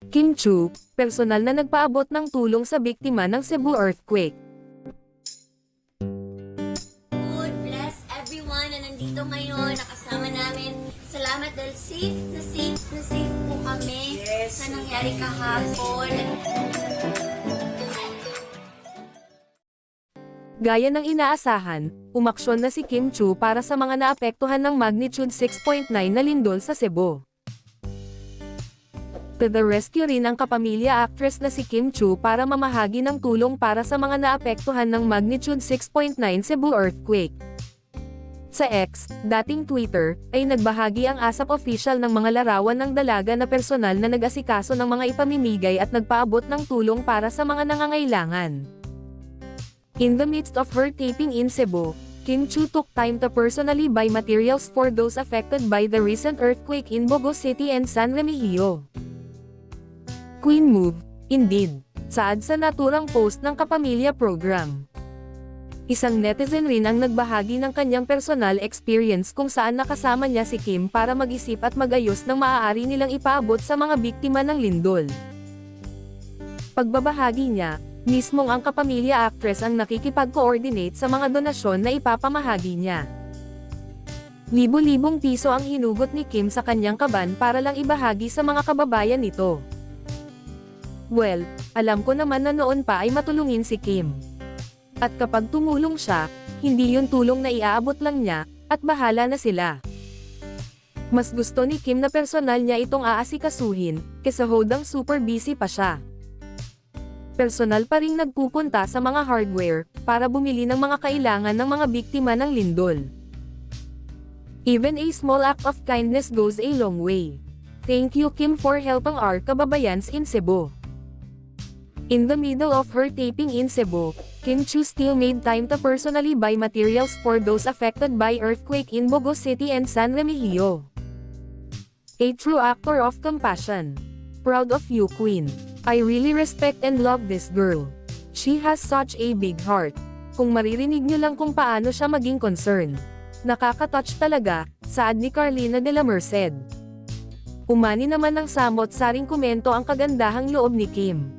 Kim Chu, personal na nagpaabot ng tulong sa biktima ng Cebu earthquake. God bless everyone na nandito ngayon, nakasama namin. Salamat dahil safe po kami sa nangyari kahapon. Gaya ng inaasahan, umaksyon na si Kim Chu para sa mga naapektuhan ng magnitude 6.9 na lindol sa Cebu. To the rescue rin ang kapamilya actress na si Kim Chu para mamahagi ng tulong para sa mga naapektuhan ng magnitude 6.9 Cebu earthquake. Sa X, dating Twitter, ay nagbahagi ang ASAP official ng mga larawan ng dalaga na personal na nag-asikaso ng mga ipamimigay at nagpaabot ng tulong para sa mga nangangailangan. In the midst of her taping in Cebu, Kim Chu took time to personally buy materials for those affected by the recent earthquake in Bogo City and San Remigio. Queen move, indeed, saad sa naturang post ng Kapamilya program. Isang netizen rin ang nagbahagi ng kanyang personal experience kung saan nakasama niya si Kim para mag-isip at mag-ayos ng maaari nilang ipaabot sa mga biktima ng lindol. Pagbabahagi niya, mismong ang Kapamilya actress ang nakikipag-coordinate sa mga donasyon na ipapamahagi niya. Libo-libong piso ang hinugot ni Kim sa kanyang kaban para lang ibahagi sa mga kababayan nito. Well, alam ko naman na noon pa ay matulungin si Kim. At kapag tumulong siya, hindi yun tulong na iaabot lang niya, at bahala na sila. Mas gusto ni Kim na personal niya itong aasikasuhin, kesa hodang super busy pa siya. Personal pa ring nagpupunta sa mga hardware, para bumili ng mga kailangan ng mga biktima ng lindol. Even a small act of kindness goes a long way. Thank you Kim for helping our kababayans in Cebu. In the middle of her taping in Cebu, Kim Chu still made time to personally buy materials for those affected by earthquake in Bogo City and San Remigio. A true actor of compassion. Proud of you, Queen. I really respect and love this girl. She has such a big heart. Kung maririnig niyo lang kung paano siya maging concerned. Nakaka-touch talaga, saad ni Carlina de la Merced. Umani naman ng samot-saring komento ang kagandahang loob ni Kim.